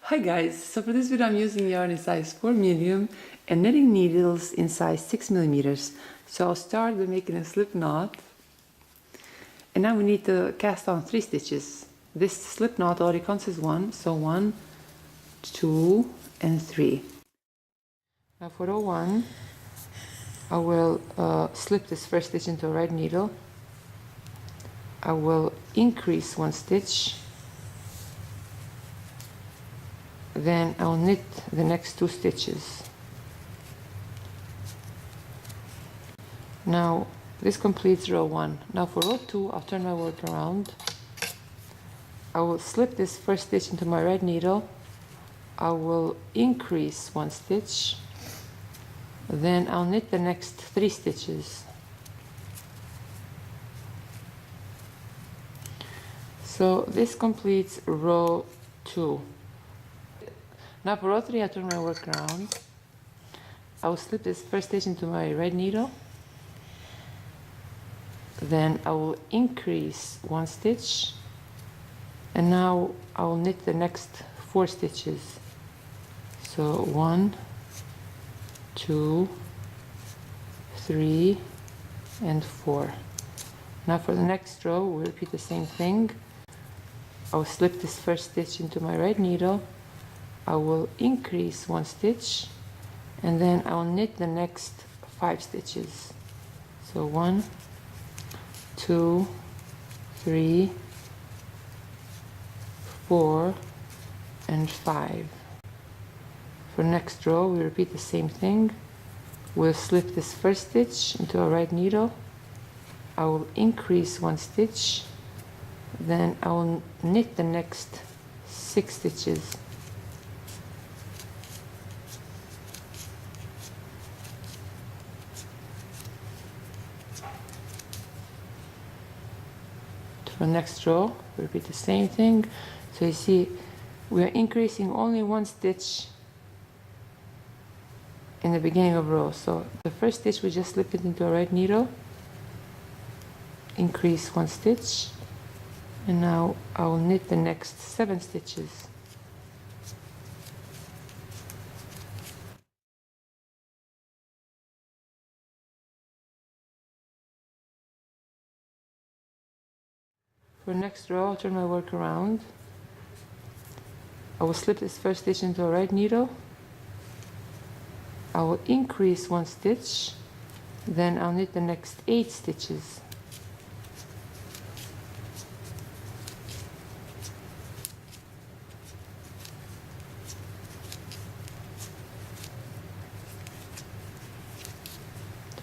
Hi guys, so for this video I'm using yarn in size 4 medium and knitting needles in size 6 millimeters. So I'll start by making a slip knot, and now we need to cast on 3 stitches. This slip knot already counts as 1, so 1, 2 and 3. Now for row 1 I will slip this first stitch into a right needle. I will increase 1 stitch, then I'll knit the next 2 stitches. Now this completes row 1. Now for row 2 I'll turn my work around. I will slip this first stitch into my right needle. I will increase 1 stitch, then I'll knit the next 3 stitches. So this completes row 2. Now for row 3 I turn my work around. I will slip this first stitch into my right needle, then I will increase 1 stitch, and now I will knit the next 4 stitches. So 1, 2, 3 and 4. Now for the next row we'll repeat the same thing. I will slip this first stitch into my right needle. I will increase 1 stitch, and then I will knit the next 5 stitches. So 1, 2, 3, 4 and 5. For next row we repeat the same thing. We'll slip this first stitch into a right needle. I will increase 1 stitch, then I will knit the next 6 stitches. For next row we repeat the same thing. So you see we are increasing only 1 stitch in the beginning of row. So the first stitch we just slip it into a right needle, increase 1 stitch, and now I will knit the next 7 stitches. For next row I'll turn my work around. I will slip this first stitch into a right needle. I will increase 1 stitch, then I'll knit the next 8 stitches.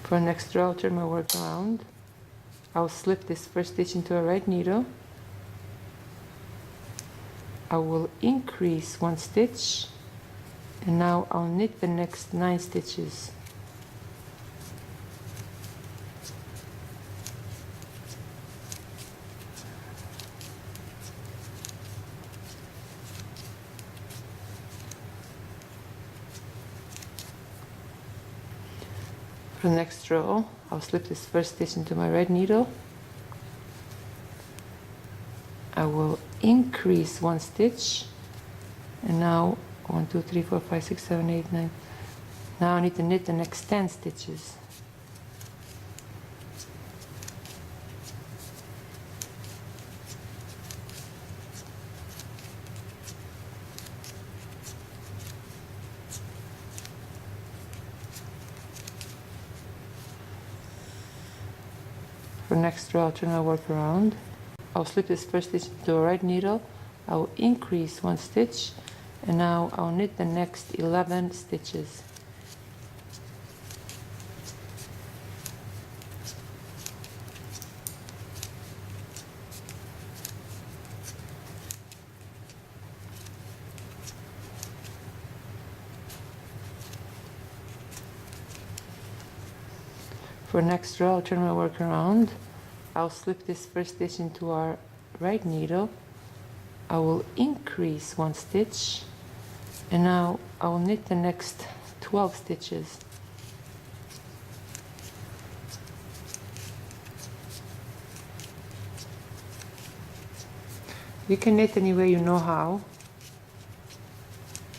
For next row I'll turn my work around. I'll slip this first stitch into a right needle. I will increase 1 stitch, and now I'll knit the next 9 stitches. For the next row I'll slip this first stitch into my right needle. I will increase 1 stitch, and now 1, 2, 3, 4, 5, 6, 7, 8, 9. Now I need to knit the next 10 stitches. For next row I'll turn my work around. I'll slip this first stitch into a right needle. I will increase 1 stitch, and now I'll knit the next 11 stitches. For next row I'll turn my work around. I'll slip this first stitch into our right needle. I will increase 1 stitch, and now I will knit the next 12 stitches. You can knit any way you know how.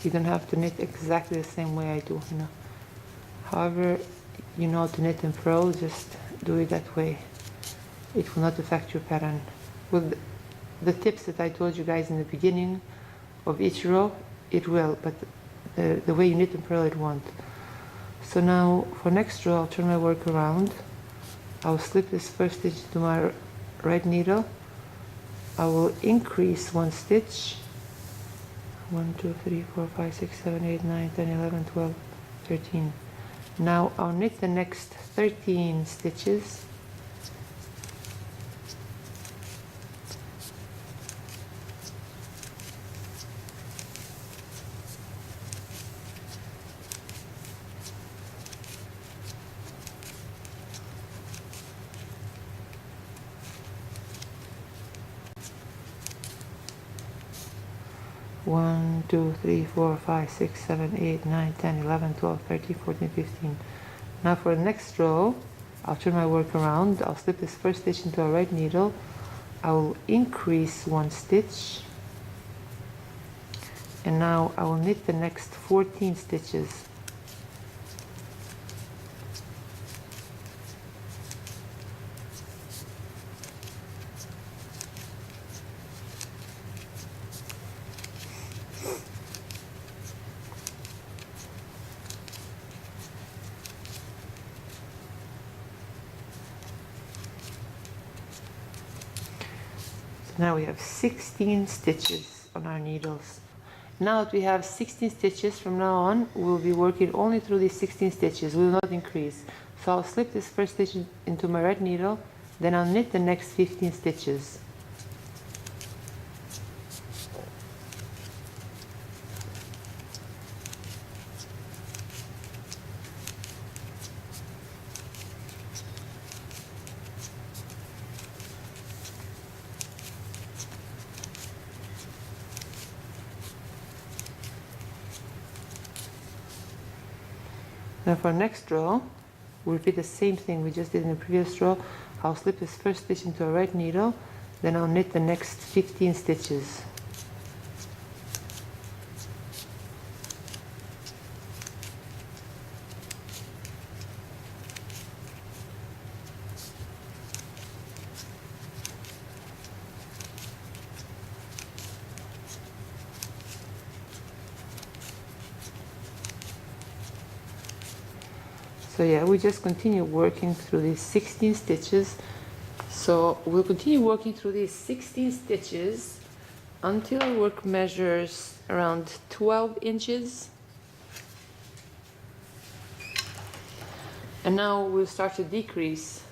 You don't have to knit exactly the same way I do, you know. However you know to knit and purl, just do it that way. It will not affect your pattern. With the tips that I told you guys in the beginning of each row, it will, but the way you knit and purl, it won't. So now for next row, I'll turn my work around. I'll slip this first stitch to my right needle. I will increase one stitch. 1, 2, 3, 4, 5, 6, 7, 8, 9, 10, 11, 12, 13. Now I'll knit the next 13 stitches. One, 2, 3, 4, 5, 6, 7, 8, 9, 10, 11, 12, 13, 14, 15. Now for the next row, I'll turn my work around. I'll slip this first stitch into a right needle. I will increase one stitch. And now I will knit the next 14 stitches. Now we have 16 stitches on our needles. Now that we have 16 stitches, from now on we'll be working only through these 16 stitches. We will not increase. So I'll slip this first stitch into my right needle, then I'll knit the next 15 stitches. Now for next row, we'll repeat the same thing we just did in the previous row. I'll slip this first stitch into a right needle, then I'll knit the next 15 stitches. So yeah, we just continue working through these 16 stitches. So we'll continue working through these 16 stitches until our work measures around 12 inches. And now we'll start to decrease.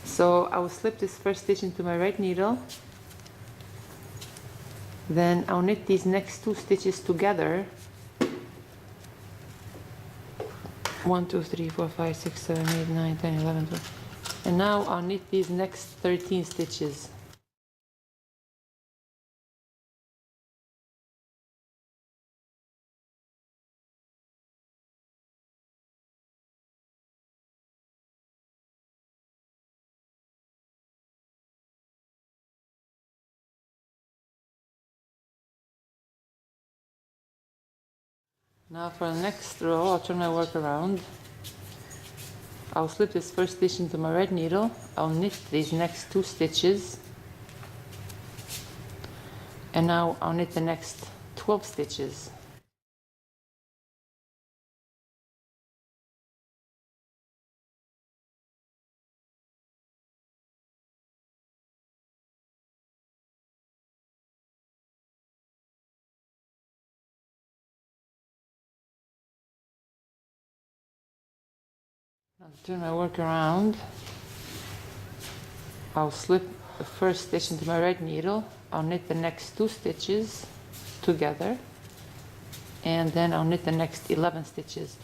So I will slip this first stitch into my right needle. Then I'll knit these next two stitches together. 1, 2, 3, 4, 5, 6, 7, 8, 9, 10, 11, 12. And now I'll knit these next 13 stitches. Now for the next row, I'll turn my work around. I'll slip this first stitch into my right needle. I'll knit these next two stitches. And now I'll knit the next 12 stitches. I'll turn my work around. I'll slip the first stitch into my right needle. I'll knit the next two stitches together. And then I'll knit the next 11 stitches.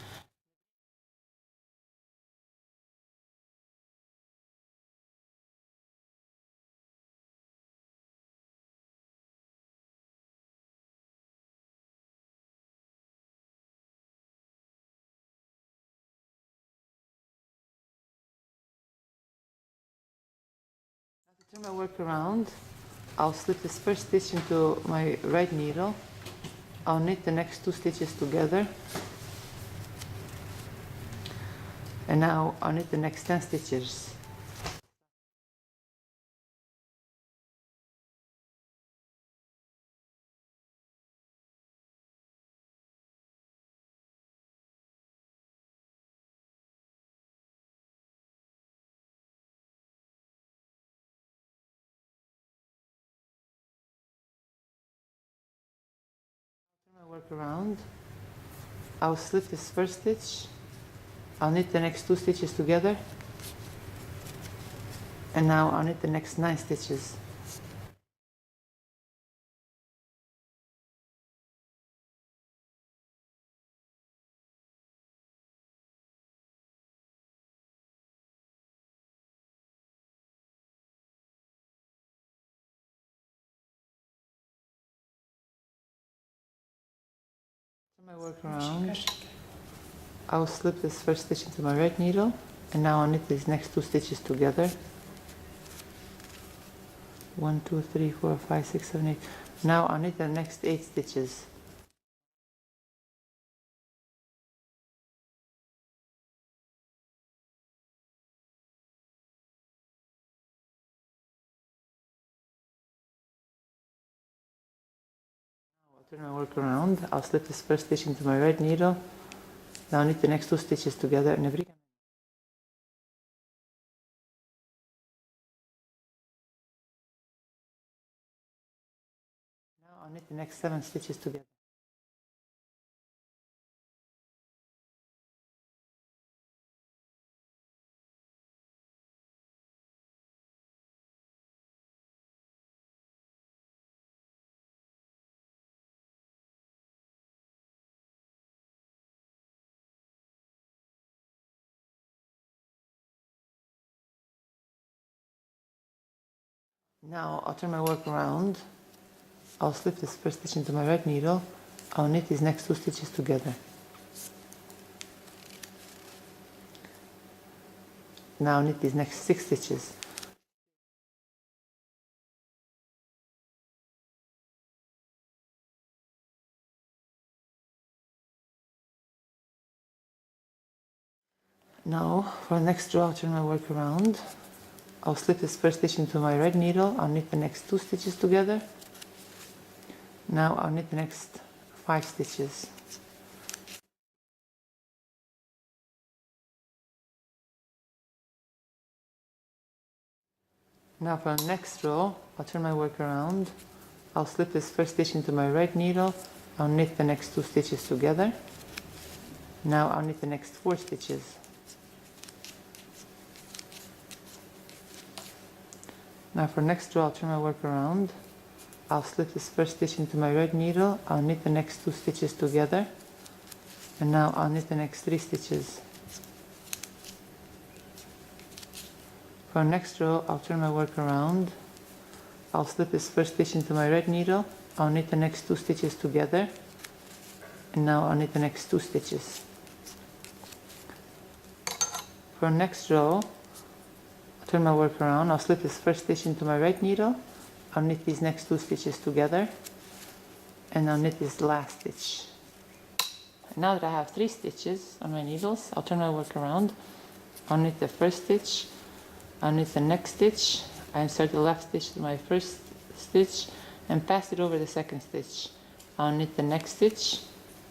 Turn my work around. I'll slip this first stitch into my right needle. I'll knit the next 2 stitches together. And now I'll knit the next 10 stitches. Turn my work around. I'll slip this first stitch. I'll knit the next 2 stitches together. And now I'll knit the next 9 stitches. Turn my work around. I'll slip this first stitch into my right needle, and now I'll knit these next 2 stitches together. 1, 2, 3, 4, 5, 6, 7, 8. Now I'll knit the next 8 stitches. I'll turn my work around. I'll slip this first stitch into my right needle. Now I'll knit the next 2 stitches together and every. Now I'll knit the next 7 stitches together. Now I'll turn my work around. I'll slip this first stitch into my right needle. I'll knit these next 2 stitches together. Now I'll knit these next 6 stitches. Now for the next row, I'll turn my work around. I'll slip this first stitch into my right needle. I'll knit the next 2 stitches together. Now I'll knit the next 5 stitches. Now for the next row, I'll turn my work around. I'll slip this first stitch into my right needle. I'll knit the next 2 stitches together. Now I'll knit the next 4 stitches. Now for next row, I'll turn my work around. I'll slip this first stitch into my right needle. I'll knit the next 2 stitches together. And now I'll knit the next 3 stitches. For next row, I'll turn my work around. I'll slip this first stitch into my right needle. I'll knit the next 2 stitches together. And now I'll knit the next 2 stitches. For next row, I'll turn my work around. I'll slip this first stitch into my right needle. I'll knit these next 2 stitches together. And I'll knit this last stitch. Now that I have 3 stitches on my needles, I'll turn my work around. I'll knit the first stitch. I'll knit the next stitch. I insert the left stitch to my first stitch and pass it over the second stitch. I'll knit the next stitch.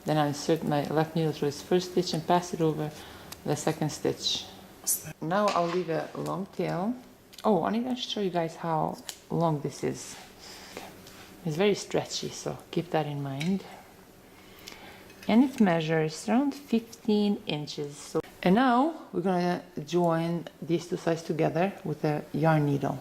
Then I'll insert my left needle through its first stitch and pass it over the second stitch. Now I'll leave a long tail. Oh, I need to show you guys how long this is. It's very stretchy, so keep that in mind. And it measures around 15 inches. So, and now we're gonna join these 2 sides together with a yarn needle.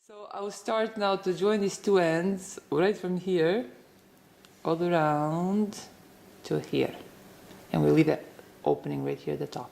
So I will start now to join these two ends right from here all around to here, and we'll leave that opening right here at the top.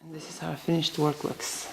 And this is how our finished work looks.